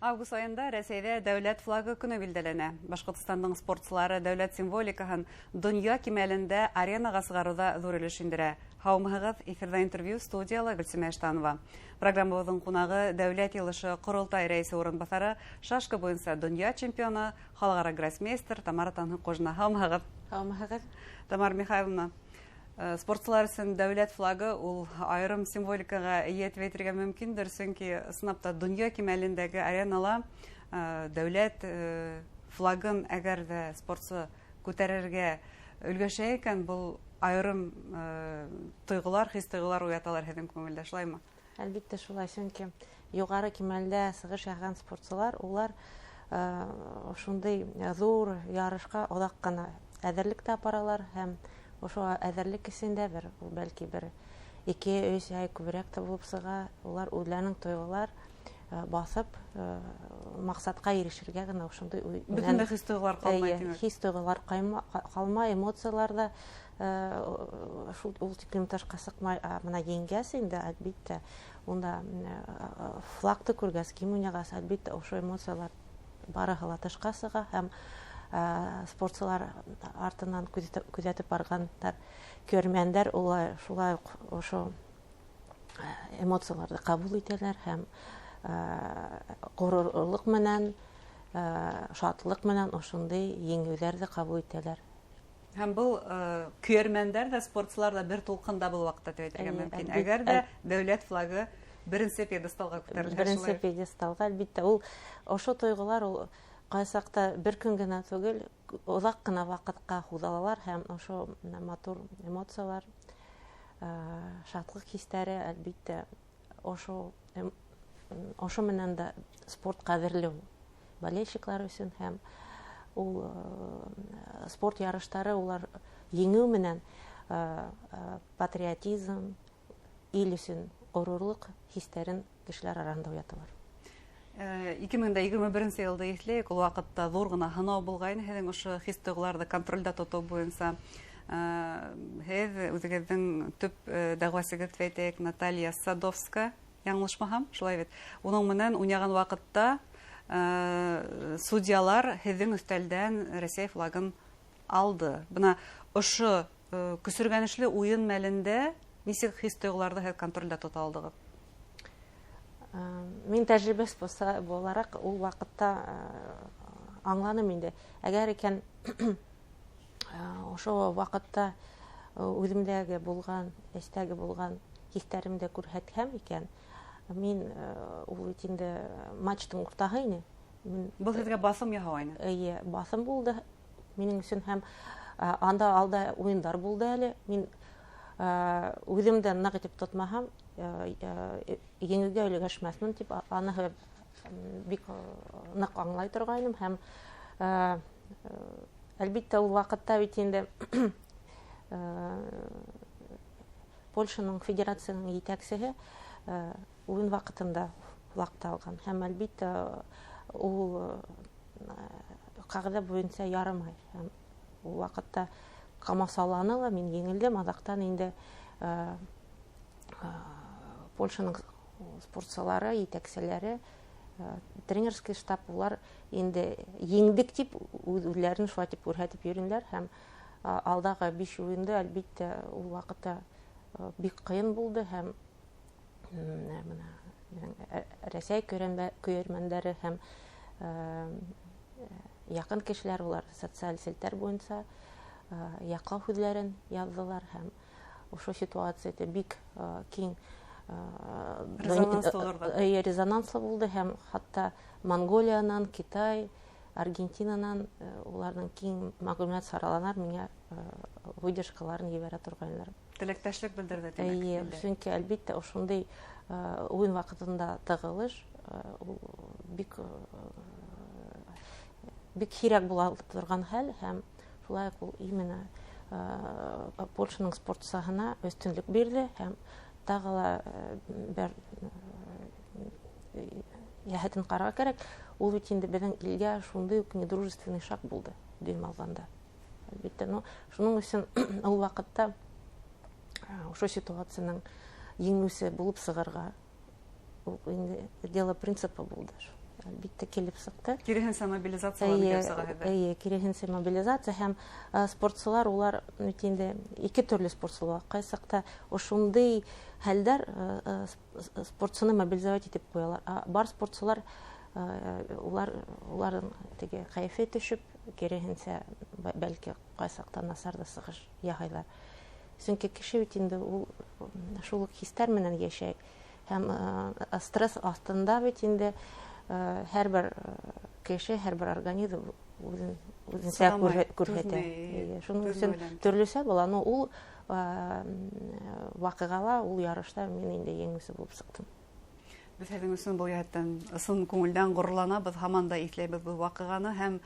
Август айында Рәсәйдә дәүләт флагы көне билдәләнә. Башкортстанның спортчылары дәүләт символикаһын дөнья кимәлендә аренаға сыгаруда зур өлеш индерә. Һаумыһыгыз, эфирда интервью студияла Гөлсемә Эштанова. Программабызның кунагы дәүләт йылышы Корылтай рәисе урынбасары, шашка буенча дөнья чемпионы, халыкара гроссмейстер Тамара Танһык-Кожина. Һаумыһыгыз. Һаумыһыгыз. Тамара Михайловна, спортчылар өчен дәүләт флагы ул айрым символикага ия итеп әйтергә мөмкиндер, чөнки сынапта дөнья кимәлендәге аренала дәүләт флагын әгәр дә спортчы күтәрергә өлгәшә икән, бул айрым тойгылар, хис-тойгылар уяталар һәм күңелдә, шулаймы? Әлбәттә шулай, чөнки югары кимәлдә сыгыш ясаган спортчылар, улар шундый зур ярышка оҙаҡ кына әҙерлек тә апаралар һәм ошо әҙерлек эсендә бәлки бер 2-3 ай күберәк тә булып сыга, улар үзләренең тойгылар басып максатка ирешергә генә ошондый бөтенләй хис-тойгылар калмай, тимәк. Хис-тойгылар калмай, эмоцияларда шул ул тиклем ташка сыҡмай, мына еңгәс инде, әлбиттә, унда флагты күргәс, ким уйнағас, әлбиттә, ошо эмоциялар барыһы ла тышҡа сыға һәм спортчылар артынан күҙәтеп баргандар, көрмәндәр шулай ошо эмоцияларҙы ҡабул итәләр һәм ғорурлыҡ менән, шатлыҡ менән ошондай еңеүҙәрҙе ҡабул итәләр. Һәм был көрмәндәр дә, спортчылар да бер тулҡында был ваҡытта тип әйтергә мөмкин. Әгәр дә дәүләт флагы беренсе пьедесталға күтәрелһә, беренсе пьедесталға, әлбиттә, ул ошо тойғолар ул ҡайсаҡта бер көн генә түгел, оҙаҡ ҡына ваҡытҡа һуҙалалар һәм ошо матур эмоциялар, шатлыҡ хистәре, әлбиттә, ошо менән дә спорт ҡәҙерле болельщиклар өсөн һәм ул спорт ярыштары, улар еңеү менән патриотизм, ил өсөн ғорурлыҡ хистәрен кешеләр араһында уяталар. 2021 йылда иҫләйек, ул ваҡытта ҙур ғына һынау булғайны, һеҙҙең ошо хис-тойғоларҙы контролдә тотоу буйынса. Һеҙ үҙегеҙҙең төп дәғүәсегеҙ тип әйтәйек, Наталья Садовска, яңылышмаһам, шулай бит. Уның менән уйнаған ваҡытта судьялар һеҙҙең өҫтәлдән Рәсәй флагын алды. Бына ошо көсөргәнешле уйын мәлендә нисек хис-тойғоларҙы һеҙ контролдә тота алдығыҙ? Мин тәжрибәс булараҡ ул ваҡытта аңланым инде. Әгәр икән ошо ваҡытта үҙемдәге булған, эстәге булған хистәремдә күрһәтһәм икән, мин ул бит инде матчтың уртаһы ине. Был һеҙгә басым яһауайны? Эйе, басым булды минең өсөн һәм анда алда уйындар булды әле. Мин үҙемдән ныҡ итеп тотмаһам, еңеүгә өлгәшмәҫмен тип, аныһы бик ныҡ аңлай торғайным һәм әлбиттә ул ваҡытта бит инде Польшаның федерацияның етәксеһе уйын ваҡытында флагты алған һәм әлбиттә ул ҡағиҙә буйынса ярамай. Ул ваҡытта ҡамасауланы ла, мин еңелдем, аҙаҡтан инде Польшаның спортсылары, етәкселәре, тренерский штаб, улар инде еңдек тип, үҙләрен шулай тип күрһәтеп йөрөнөләр һәм алдағы 5 уйынды, әлбиттә, ул ваҡытта бик ҡыйын булды һәм Рәсәй көйәрмәндәре һәм яҡын кешеләр, улар социаль селтәр буйынса яҡлау һүҙләрен яҙҙылар һәм ошо ситуацияда бик киң резонанслы булды һәм хатта Монголиянан, Китай, Аргентинанан уларның киң мәғлүмәт сараланар, миңә выдержкаларын ебәрә торғайнылар. Теләктәшлек белдерҙе, тимәк. Сөнки әлбиттә ошондай уйын ваҡытында тығылыш бик һирәк була торған хәл һәм шулай ул именно Польшаның спортсаһына өҫтөнлөк бирҙе һәм тағы ла бер йәһәтен ҡарарға кәрәк. Ул бит инде беҙҙең илгә шундай уҡ недружественный шаг булды дөйөм алғанда. Әлбиттә, шуның өсөн ул ваҡытта ошо ситуацияның еңеүсе булып сығырға дело принципа булды. әлбәттә килеп сыкты. Киресенчә мобилизацияларны ясаганда. Киресенчә мобилизация һәм спортчылар улар инде ике төрле спортчылар. Кайсакта ошундый хәлдәр спортчыны мобилизовать итеп куялар. Бар спортчылар уларның теге кайфы төшеп, киресенчә бәлки кайсакта насар да сыгыш яһайлар. Чөнки кеше бит инде ул шул хистәр менән яшәй. Һәм стресс астында бит инде һәрбер кеше, һәрбер организм үзенчә күрһәтә. Шуның өчен төрлесә була, но ул вакыйгала, ул ярышта мин инде еңүче булып чыктым. Без һәм өчен бу яһәттән сын күңелдән горурланабыз, һаман да исләйбез бу вакыйганы һәм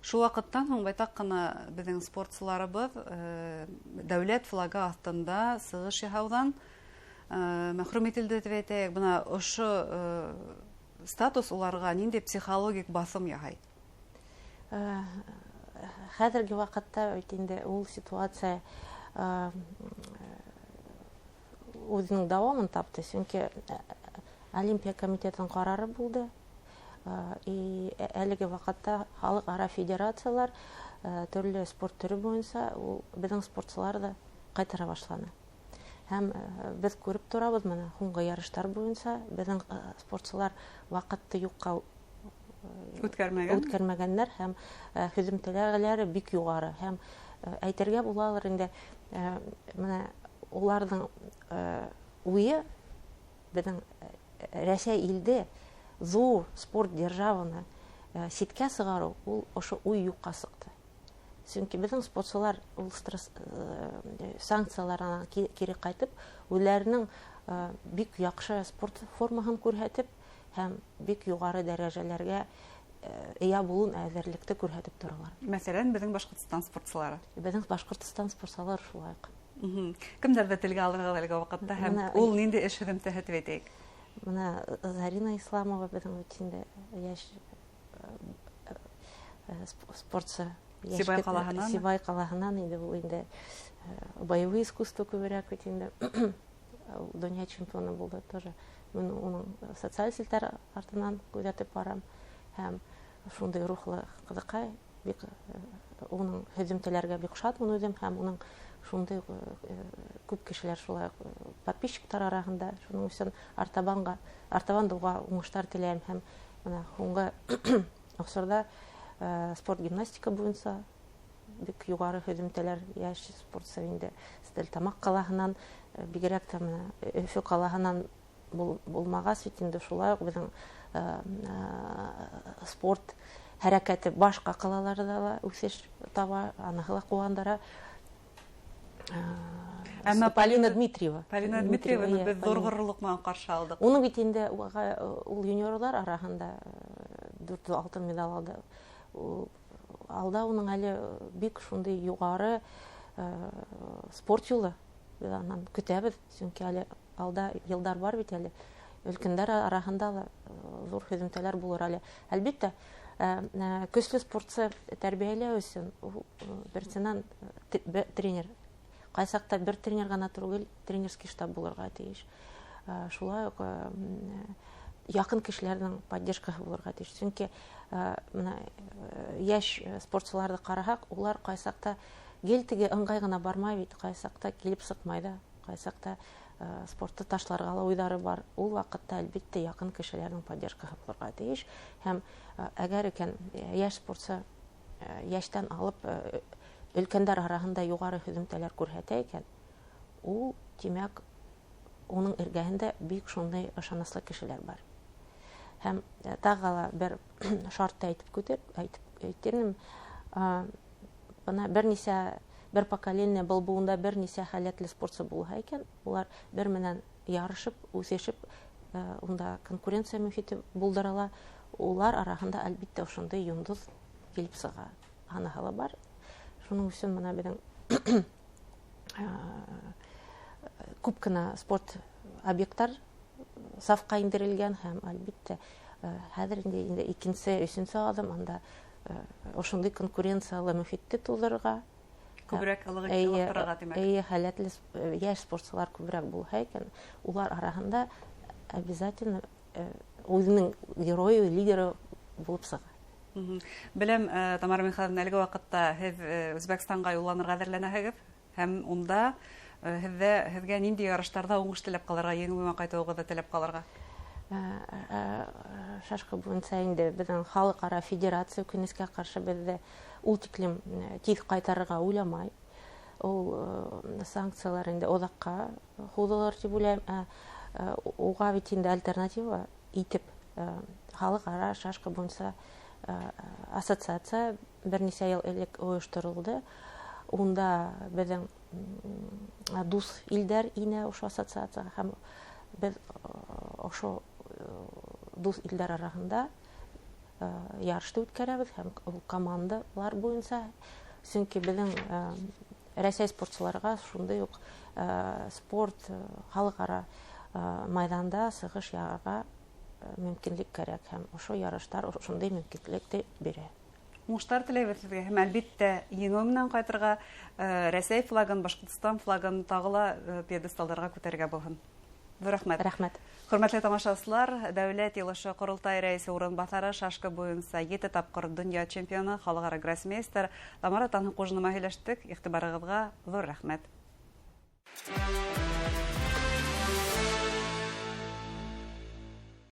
шул вакыттан соң байтак кына безнең спортчыларыбыз дәүләт флагы астында сыгыш яһаудан мәхрүм ителде дип әйтәйек. Бына ошо статус уларга нинди психологик басым яһай? Хәзерге вакытта инде ул ситуация үзенең дәвамын тапты, чөнки Олимпия комитетының карары булды. И әлеге вакытта халыкара федерациялар төрле спорт төре буенча безнең спортчылар да кайтара башланы. Һәм без күреп торабыз, менә һуңгы ярыштар буенча безнең спортчылар вакытты юкка үткәрмәгәннәр һәм һөҗүмчеләре бик югары. Һәм әйтергә булалар инде, менә уларның уе безнең Россия илдә зур спорт державаны ситкә сыгару, ул ошо уй юкка сыкты. Чөнки безнең спортчылар ул санкцияларына кире кайтып, үзләренең бик яхшы спорт формасын күрһәтеп һәм бик югары дәрәҗәләргә ия булуын әзерлекте күрһәтеп торалар. Мәсәлән, безнең Башкортстан спортчылары. Безнең Башкортстан спортчылары шулай. Кемнәрдә телгә алырга әлеге вакытта һәм ул нинди эш хезмәте әйтәйек? Менә Зарина Исламова безнең өчен яшь спортчы. Сибай калаһыннан инде ул инде боевые искусства күбрәк бит инде дөнья чемпионы булды тоже. Мин уның социаль сетьләр артыннан күзәтеп барам һәм шундый рухлы кызыкай, бик уның һөҗүмчеләргә бик шатмын үзем һәм уның шундый күп кешеләр шулай подписчиктар арасында, шуның өчен артабан дуга уңышлар теләйм һәм менә һуңгы осырда спорт гимнастика буенча бик югары һөҗүмчеләр яшь спортчы инде Стәлтамак калаһыннан бигрәк тә менә Өфө калаһыннан булмагач инде шулай ук безнең спорт хәрәкәте башка калаларда да үсеш таба, аныгы куандыра. Әмма Полина Дмитриева без зур горурлык менән каршы алдык. Уның бит инде ул юниорлар арасында 4 алтын медаль алды. Алда уның әле бик шундый югары спорт юлы аннан көтәбез, чөнки әле алда елдар бар бит әле. Өлкәннәр арасында зур һөҗүмчеләр булыр әле. Әлбәттә, көчле спортчы тәрбияләү өчен берсеннән тренер. Кайсакта бер тренер гына түгел, тренерский штаб булырга тиеш. Шулай ук якын кешеләрнең поддержкасы булырга тиеш. Чөнки менә яшь спортчыларны карасак, улар кайсакта гелтеге ыңгай гына бармай бит, кайсакта килеп сыкмай да, кайсакта спортты ташларга ла уйлары бар. Ул вакытта әлбәттә якын кешеләрнең поддержкасы булырга тиеш. Һәм әгәр икән яшь спортчы яшьтән алып өлкәннәр арасында югары һөҗүмчеләр күрһәтә икән, ул димәк уның эргәһендә бик шундый ышанычлы кешеләр бар. Һәм тагыла бер шартты әйтеп бана бер поколение булуында бернисә хәләтле спортчы булса икән, улар бер менән ярышып, үсешеп, унда конкуренция мөхите булдырыла. Улар арасында әлбәттә шундый йондыз килеп сыга. Аныгы бар. Шуның өчен менә безнең күп кенә спорт объектлар сафка индерелгән һәм әлбәттә хәзер инде икенче, өченче адым анда ошондый конкуренциялы мөхитте тудырырга күбрәк алыгы димәк. Хәләтле яшь спортчылар күбрәк булса икән, улар арасында обязательно үзенең геройы, лидеры булып сыга. Беләм, Тамара Михайловна, әлеге вакытта һез Үзбәкстанга юлланырга әзерләнәһегез һәм унда һезгә нинди ярыштарда уңыш теләп калырга, еңүгә кайтуыгызды теләп калырга? Шашка буенча инде безнең халыкара федерация күнескә каршы бездә ул тиклем тиз кайтарырга уйламай. Ул санкциялар инде озакка һузылыр дип уйлыйм. Уга бит инде альтернатива итеп халыкара шашка буенча ассоциация берничә ел элек оештырылды. Унда безнең дус илдәр инә ошо ассоциацияга һәм без ошо дус илдәр арасында ярышты үткәрәбез һәм командалар буенча, чөнки безнең Рәсәй спортчыларга шундый ук спорт халыкара майданда сыгыш ярга мөмкинлек кирәк һәм ошо ярыштар шундый мөмкинлекне бирә. Уңыштар теләйбез сезгә һәм әлбиттә еңү менән кайтырга, Рәсәй флагын, Башкортстан флагын тагыла пьедесталларга күтәрергә булһын. Рәхмәт. Рәхмәт. Хөрмәтле тамашачылар, Дәүләт Йылышы Корылтай рәисе урынбасары шашка буенча 7 тапкыр дөнья чемпионы, халыкара гроссмейстер Тамара Танһыкужина һөйләштек. Игътибарыгызга зур рәхмәт.